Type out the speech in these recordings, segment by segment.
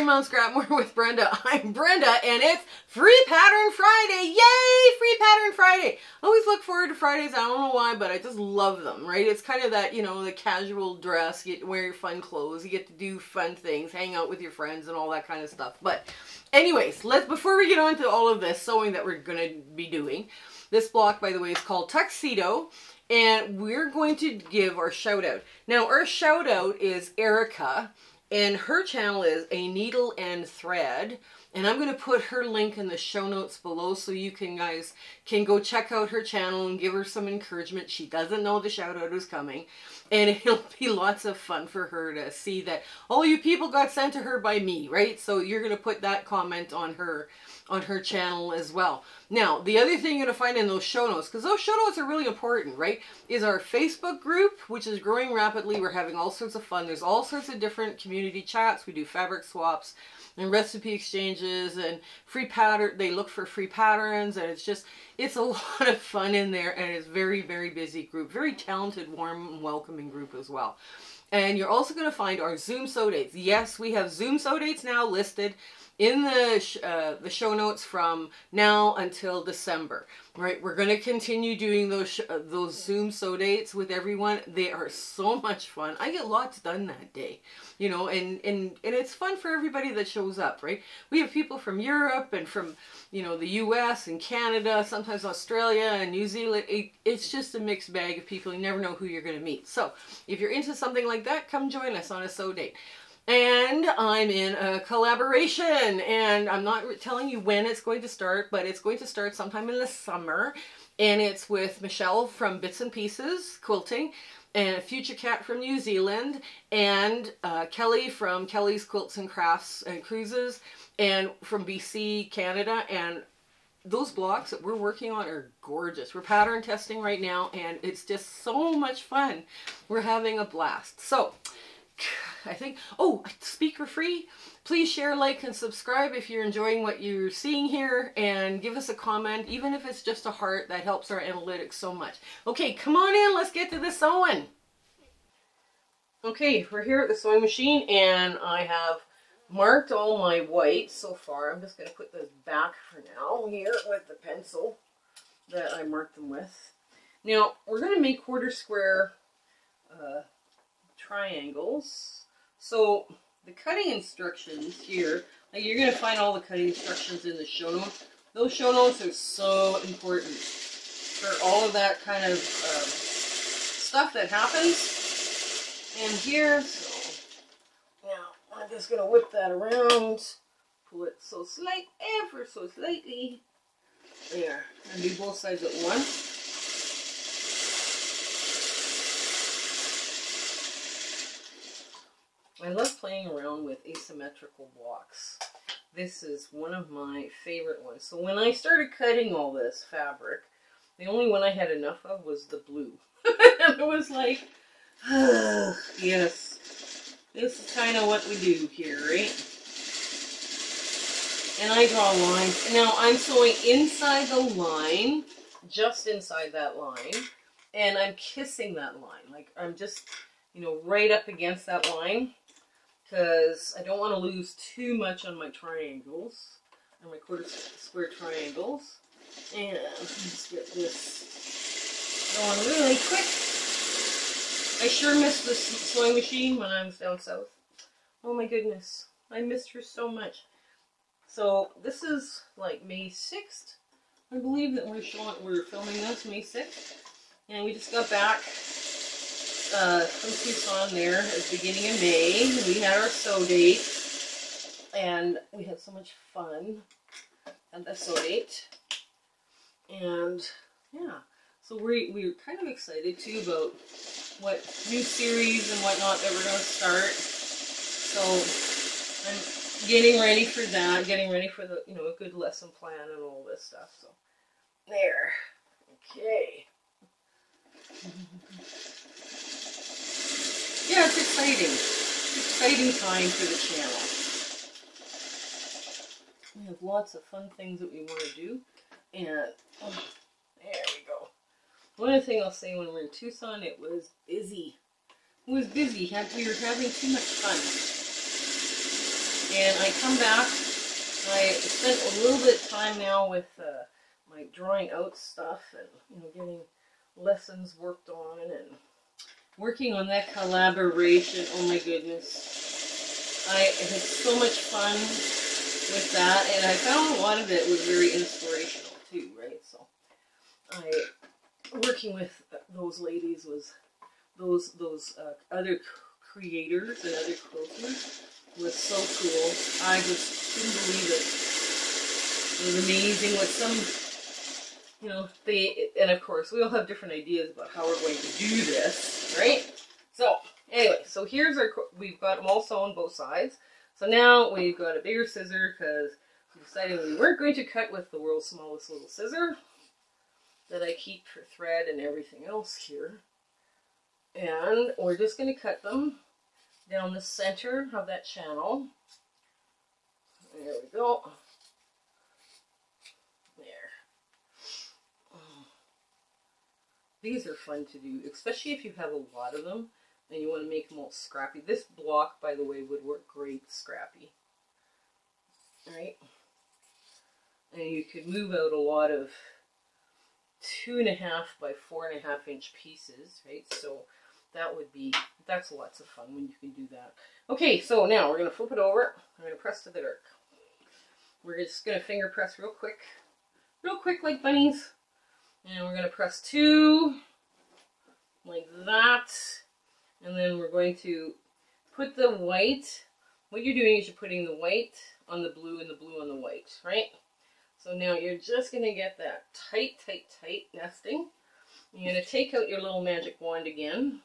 Mount Scrapmore with Brenda. I'm Brenda, and it's Free Pattern Friday. Yay! Free Pattern Friday. I always look forward to Fridays. I don't know why, but I just love them, right? It's kind of that, you know, the casual dress. You get to wear your fun clothes. You get to do fun things, hang out with your friends and all that kind of stuff. But anyways, before we get on to all of this sewing that we're going to be doing, this block, by the way, is called Tuxedo. And we're going to give our shout out. Now, our shout out is Erica, and her channel is A Needle and Thread. And I'm going to put her link in the show notes below so you guys can go check out her channel and give her some encouragement. She doesn't know the shout out is coming. And it'll be lots of fun for her to see that all you people got sent to her by me, right? So you're going to put that comment on her channel as well. Now, the other thing you're going to find in those show notes, because those show notes are really important, right, is our Facebook group, which is growing rapidly. We're having all sorts of fun. There's all sorts of different community chats. We do fabric swaps and recipe exchanges and free pattern. They look for free patterns, and it's a lot of fun in there, and it's very, very busy group. Very talented, warm, and welcoming group as well. And you're also going to find our Zoom sew dates. Yes, we have Zoom sew dates now listed in the show notes from now until December, right? We're going to continue doing those Zoom sew dates with everyone. They are so much fun. I get lots done that day, you know, and it's fun for everybody that shows up, right? We have people from Europe and from, you know, the US and Canada, sometimes Australia and New Zealand. It's just a mixed bag of people. You never know who you're going to meet. So if you're into something like that, come join us on a sew date. And I'm in a collaboration, and I'm not telling you when it's going to start, but it's going to start sometime in the summer. And it's with Michelle from Bits and Pieces Quilting, and Future Cat from New Zealand, and Kelly from Kelly's Quilts and Crafts and Cruises, and from BC, Canada. And those blocks that we're working on are gorgeous. We're pattern testing right now, and it's just so much fun. We're having a blast. So I think, oh, speaker free, please share, like, and subscribe if you're enjoying what you're seeing here, and give us a comment, even if it's just a heart. That helps our analytics so much. Okay, come on in, let's get to the sewing. Okay, we're here at the sewing machine, and I have marked all my whites so far. I'm just going to put this back for now here with the pencil that I marked them with. Now, we're going to make quarter square triangles. So the cutting instructions here, like, you're going to find all the cutting instructions in the show notes. Those show notes are so important for all of that kind of stuff that happens. And here, so now I'm just going to whip that around, pull it so ever so slightly. There, and do both sides at once. I love playing around with asymmetrical blocks. This is one of my favorite ones. So when I started cutting all this fabric, the only one I had enough of was the blue. And it was like, yes, this is kind of what we do here, right? And I draw lines. Now I'm sewing inside the line, just inside that line, and I'm kissing that line. Like, I'm just, you know, right up against that line, because I don't want to lose too much on my triangles, on my quarter square triangles. And let's get this going really quick. I sure missed this sewing machine when I was down south. Oh my goodness, I missed her so much. So this is like May 6th, I believe, that we're filming this, May 6th. And we just got back from Tucson there at the beginning of May. We had our sew date, and we had so much fun at the sew date. And yeah, so we're kind of excited too about what new series and whatnot that we're going to start. So I'm getting ready for that, getting ready for the, you know, a good lesson plan and all this stuff. So there, okay. Yeah, it's exciting. It's an exciting time for the channel. We have lots of fun things that we want to do. And, oh, there we go. One other thing I'll say, when we were in Tucson, it was busy. It was busy. We were having too much fun. And I come back, I spent a little bit of time now with my drawing out stuff and, you know, getting lessons worked on and working on that collaboration. Oh my goodness. I had so much fun with that, and I found a lot of it was very inspirational too, right? So working with those ladies was those other creators and other quilters was so cool. I just couldn't believe it. It was amazing what some, you know, and of course we all have different ideas about how we're going to do this, right? So anyway, so here's our, we've got them all sewn both sides. So now we've got a bigger scissor because we decided we weren't going to cut with the world's smallest little scissor that I keep for thread and everything else here. And we're just going to cut them down the center of that channel. There we go. There. These are fun to do, especially if you have a lot of them and you want to make them all scrappy. This block, by the way, would work great scrappy. Right? And you could move out a lot of 2.5 by 4.5 inch pieces, right? So that would be, that's lots of fun when you can do that. Okay, so now we're going to flip it over. I'm going to press to the dark. We're just going to finger press real quick like bunnies. And we're going to press 2 like that. And then we're going to put the white. What you're doing is you're putting the white on the blue and the blue on the white, right? So now you're just going to get that tight, tight, tight nesting. You're going to take out your little magic wand again.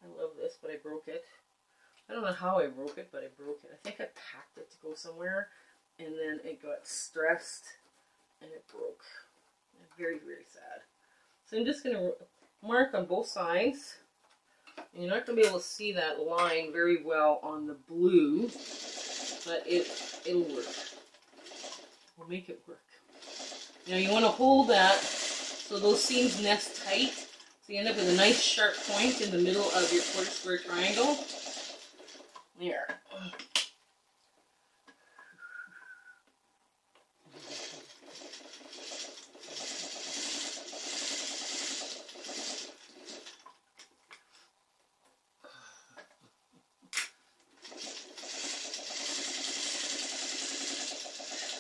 I love this, but I broke it. I don't know how I broke it, but I broke it. I think I packed it to go somewhere, and then it got stressed, and it broke. Very, very sad. So I'm just going to mark on both sides. And you're not going to be able to see that line very well on the blue, but it'll work. We'll make it work. Now you want to hold that so those seams nest tight, so you end up with a nice sharp point in the middle of your quarter square triangle. There.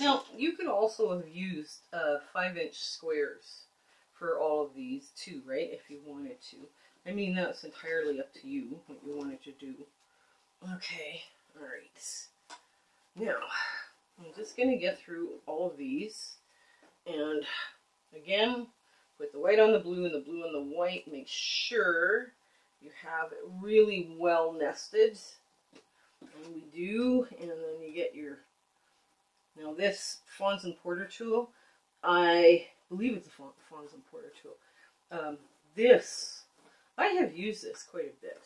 Now, you could also have used 5-inch squares for all of these too, right? If you wanted to. I mean, that's entirely up to you, what you wanted to do. Okay, alright. Now, I'm just going to get through all of these. And, again, put the white on the blue and the blue on the white. Make sure you have it really well nested. And we do, and then you get your... Now this Fons and Porter tool, I believe it's a Fons and Porter tool. I have used this quite a bit.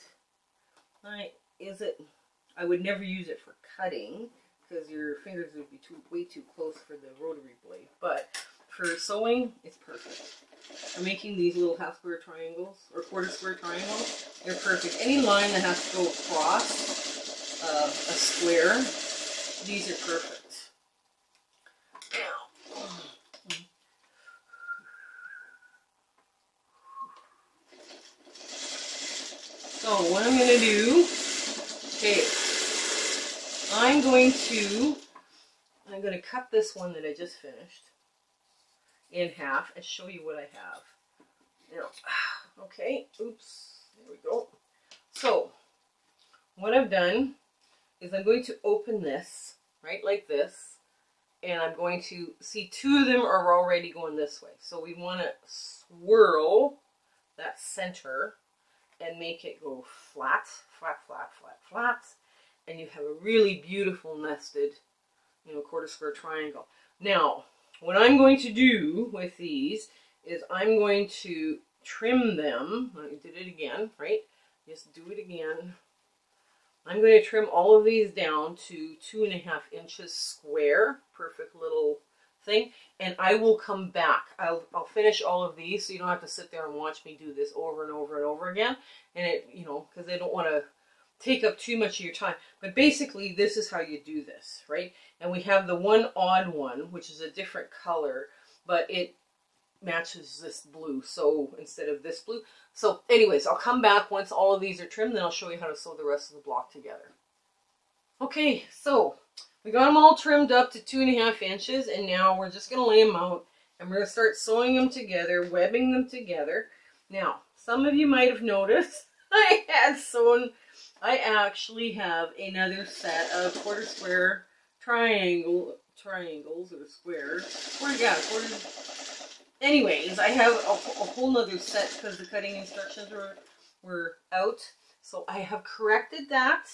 I would never use it for cutting because your fingers would be way too close for the rotary blade. But for sewing, it's perfect. For making these little half square triangles or quarter square triangles, they're perfect. Any line that has to go across a square, these are perfect. So what I'm going to do, okay, I'm going to cut this one that I just finished in half and show you what I have. Now, okay, oops, there we go. So what I've done is I'm going to open this, right, like this, and I'm going to see 2 of them are already going this way. So we want to swirl that center and make it go flat, flat, flat, flat, flat, and you have a really beautiful nested, quarter square triangle. Now, what I'm going to do with these is I'm going to trim them. I did it again, right? Just do it again. I'm going to trim all of these down to 2.5 inches square, perfect little thing, and I will come back. I'll finish all of these so you don't have to sit there and watch me do this over and over and over again. And it, because I don't want to take up too much of your time. But basically, this is how you do this, right? And we have the one odd one, which is a different color, but it matches this blue, so instead of this blue. So anyways, I'll come back once all of these are trimmed, then I'll show you how to sew the rest of the block together. Okay, so we got them all trimmed up to 2.5 inches, and now we're just going to lay them out, and we're going to start sewing them together, webbing them together. Now, some of you might have noticed I actually have another set of quarter square triangles or squares. Anyways, I have a whole nother set because the cutting instructions were out. So I have corrected that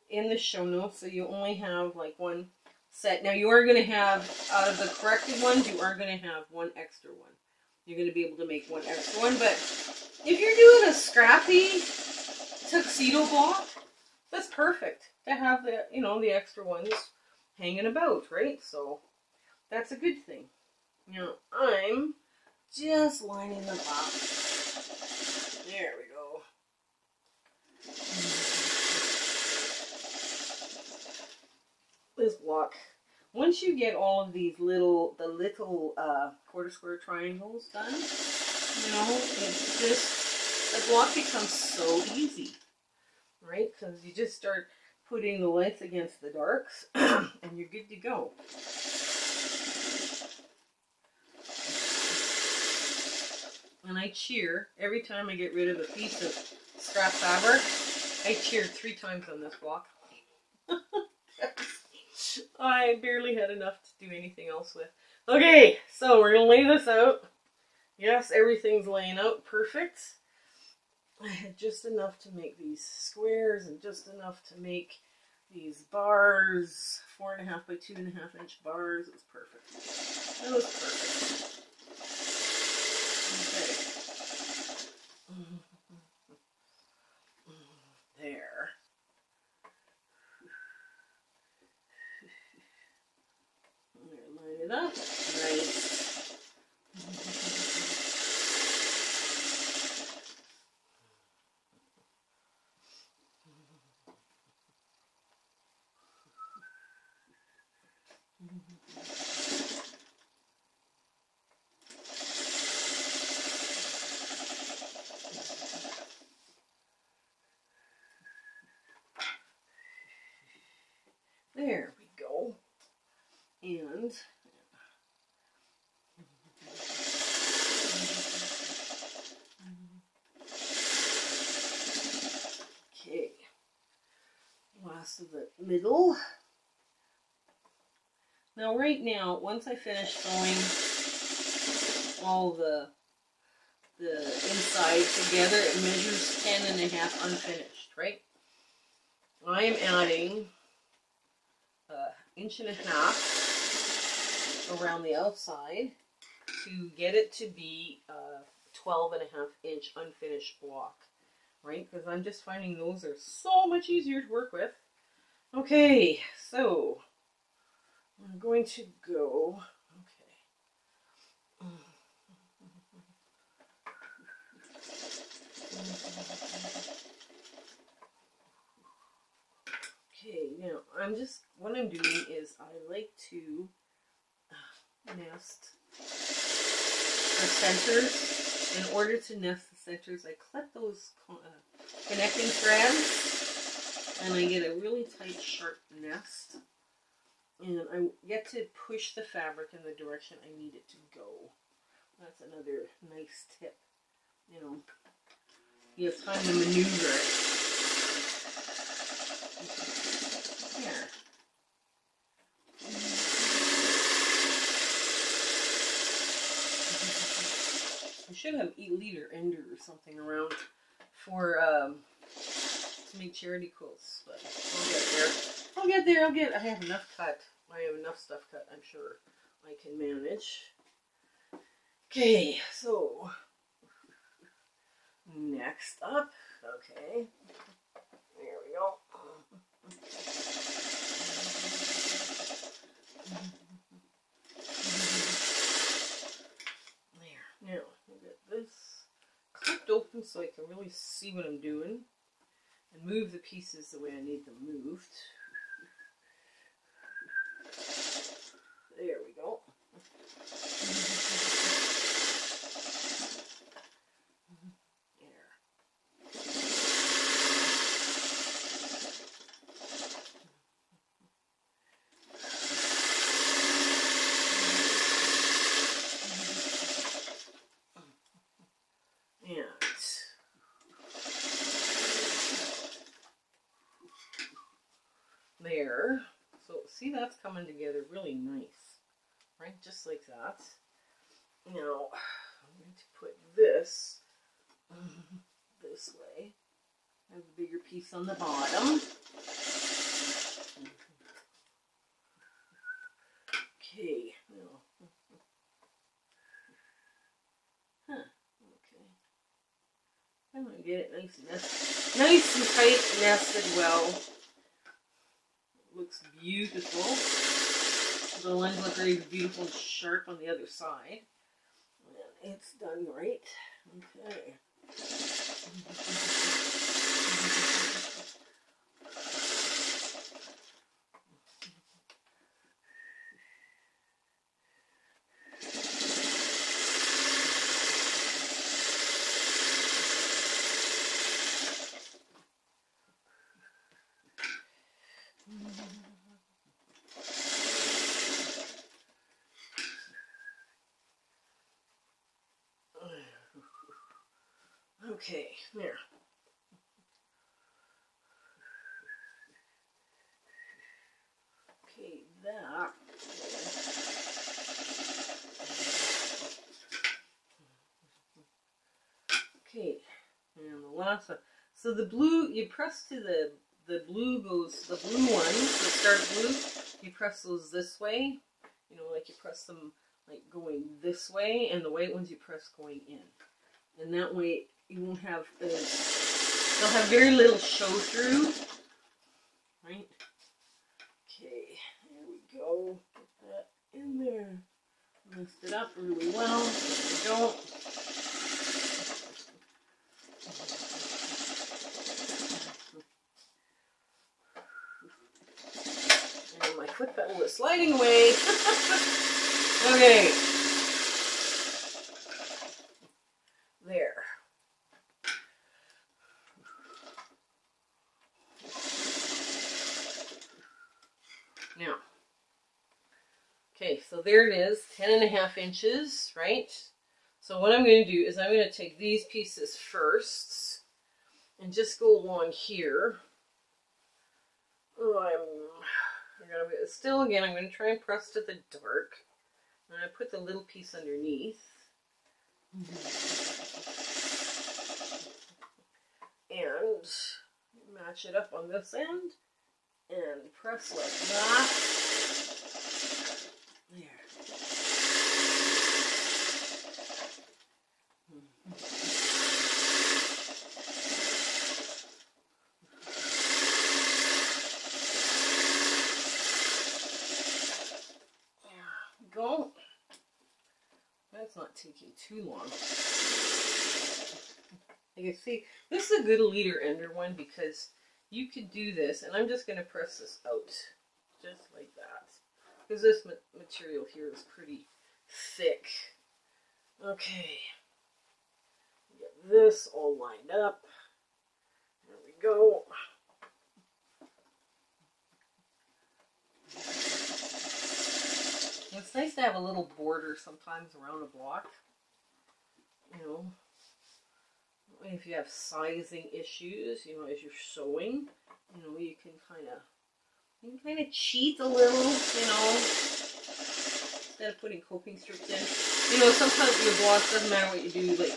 in the show notes, so you only have like one set. Now you are going to have, out of the corrected ones, you are going to have one extra one. You're going to be able to make one extra one, but if you're doing a scrappy tuxedo block, that's perfect to have the, you know, the extra ones hanging about, right? So that's a good thing. Now I'm just lining them up. There we go. This block, once you get all of these little quarter square triangles done, you know, it's just, the block becomes so easy, right? Because you just start putting the lights against the darks and you're good to go. And I cheer every time I get rid of a piece of scrap fabric. I cheer 3 times on this block. I barely had enough to do anything else with. Okay, so we're going to lay this out. Yes, everything's laying out perfect. I had just enough to make these squares and just enough to make these bars, 4.5 by 2.5 inch bars. It was perfect. It was perfect. Okay. There. Line it up. Nice. There we go. And okay, last of the middle. Now right now, once I finish sewing all the inside together, it measures 10.5 unfinished, right? I am adding 1.5 inches around the outside to get it to be a 12.5 inch unfinished block, right? Because I'm just finding those are so much easier to work with. Okay, so I'm going to go, okay, now what I'm doing is I like to nest the centers. In order to nest the centers, I clip those connecting threads and I get a really tight, sharp nest. And I get to push the fabric in the direction I need it to go. That's another nice tip. You know, you have time to maneuver it. Here. I should have a liter ender or something around for to make charity quilts, but I'll get there. I have enough cut. I have enough stuff cut. I'm sure I can manage. Okay, so next up, okay, there we go. There. Now, I'll get this clipped open so I can really see what I'm doing. and move the pieces the way I need them moved. There we go. There. So see, that's coming together really nice, right? Just like that. Now I'm going to put this this way. I have a bigger piece on the bottom. Okay. Now. Okay. I'm going to get it nice and tight, nested well. Looks beautiful. The lines look very beautiful and sharp on the other side. And it's done right. Okay. Okay, there. Okay, that. Okay, and the last one. So the blue, you press to the blue goes, the blue ones, the start blue, you press those this way. You know, like you press them like going this way, and the white ones you press going in. And that way you won't have, they'll have very little show through, right? Okay, there we go. Get that in there. Messed it up really well. There we go. And my foot pedal is sliding away. Okay. There. Now, okay, so there it is, 10.5 inches, right? So what I'm going to do is I'm going to take these pieces first and just go along here. Oh, I'm going to still again, I'm going to try and press to the dark. And I put the little piece underneath. And match it up on this end and press like that. There. There we go. That's not taking too long. You can see, this is a good leader ender one because you could do this, and I'm just going to press this out, just like that, because this material here is pretty thick. Okay, get this all lined up. There we go. It's nice to have a little border sometimes around a block, you know. If you have sizing issues, you know, as you're sewing, you know, you can kind of cheat a little, you know, instead of putting coping strips in. You know, sometimes your block, doesn't matter what you do, like,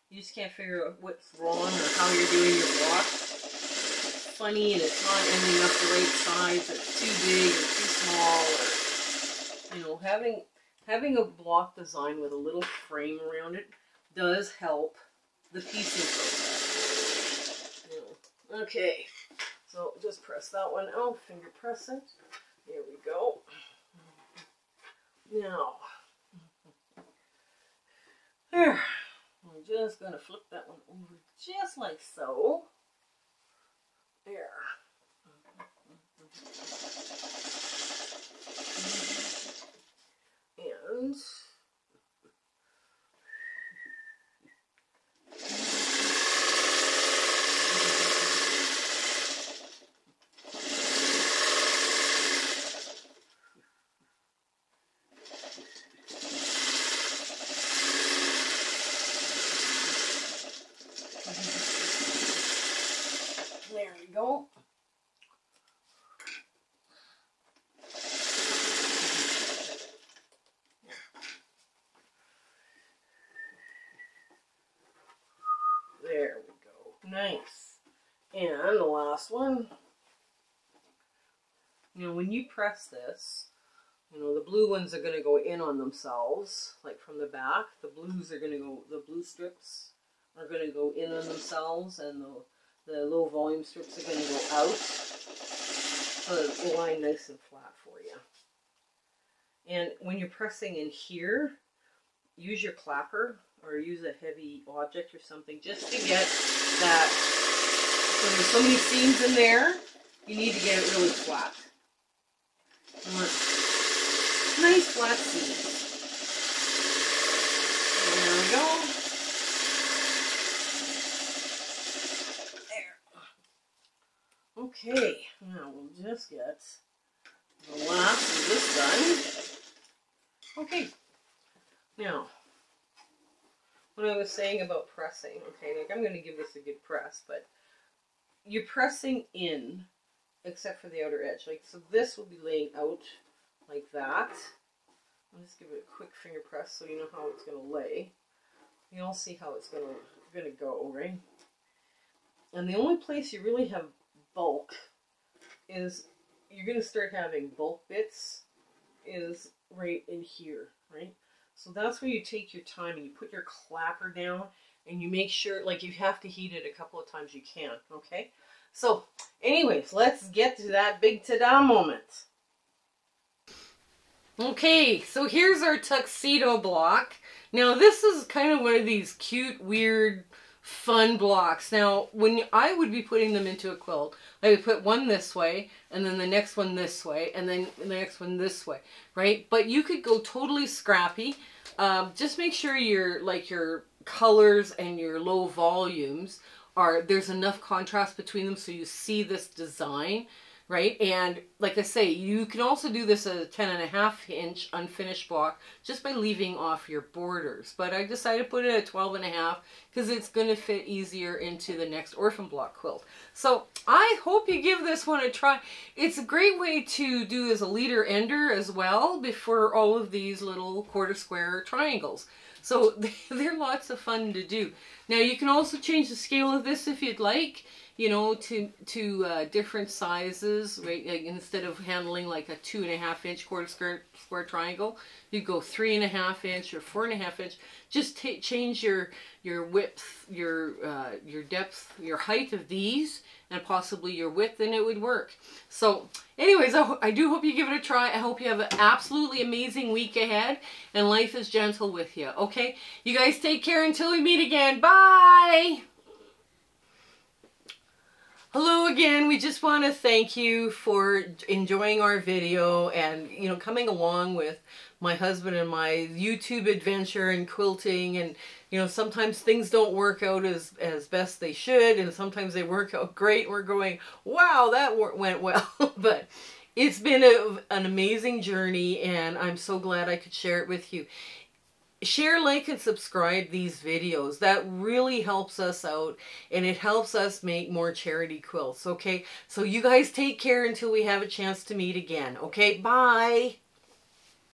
you just can't figure out what's wrong or how you're doing your block. It's funny and it's not ending up the right size, it's too big or too small, or, you know, having a block design with a little frame around it does help the piecing process. Yeah. Okay, so just press that one out, finger press it. There we go. Now, there. I'm just going to flip that one over just like so. There. And there you go. There we go. Nice. And the last one. You know, when you press this, you know, the blue ones are going to go in on themselves, like from the back. The blues are going to go, the blue strips are going to go in on themselves, and the low volume strips are going to go out. So it'll line nice and flat for you. And when you're pressing in here, use your clapper or use a heavy object or something just to get that. So there's so many seams in there, you need to get it really flat. You want nice flat seams. There we go. There. Okay, now we'll just get the last of this done. Okay, now what I was saying about pressing, okay, like I'm going to give this a good press, but you're pressing in except for the outer edge. Like, so this will be laying out like that. I'll just give it a quick finger press so you know how it's going to lay. You'll see how it's going to go, right? And the only place you really have bulk is, you're going to start having bulk bits, is right in here, right? So that's where you take your time and you put your clapper down and you make sure, like, you have to heat it a couple of times you can, okay? So, anyways, let's get to that big ta-da moment. Okay, so here's our tuxedo block. Now, this is kind of one of these cute, weird, fun blocks. Now, when I would be putting them into a quilt, I would put one this way, and then the next one this way, and then the next one this way, right? But you could go totally scrappy. Just make sure your colors and your low volumes there's enough contrast between them so you see this design, right? And like I say, you can also do this as a 10.5-inch unfinished block just by leaving off your borders. But I decided to put it at 12.5 because it's going to fit easier into the next orphan block quilt. So I hope you give this one a try. It's a great way to do as a leader ender as well before all of these little quarter square triangles. So they're lots of fun to do. Now you can also change the scale of this if you'd like, you know, to different sizes, right? Like instead of handling like a 2.5-inch quarter square triangle, you go 3.5-inch or 4.5-inch. Just change your width, your depth, your height of these, and possibly your width, and it would work. So anyways, I do hope you give it a try. I hope you have an absolutely amazing week ahead, and life is gentle with you, okay? You guys take care until we meet again. Bye! Hello again. We just want to thank you for enjoying our video and, you know, coming along with my husband and my YouTube adventure and quilting. And, you know, sometimes things don't work out as best they should, and sometimes they work out great. We're going, wow, that went well. But it's been an amazing journey, and I'm so glad I could share it with you. Share, like, and subscribe these videos. That really helps us out, and it helps us make more charity quilts, okay? So you guys take care until we have a chance to meet again, okay? Bye!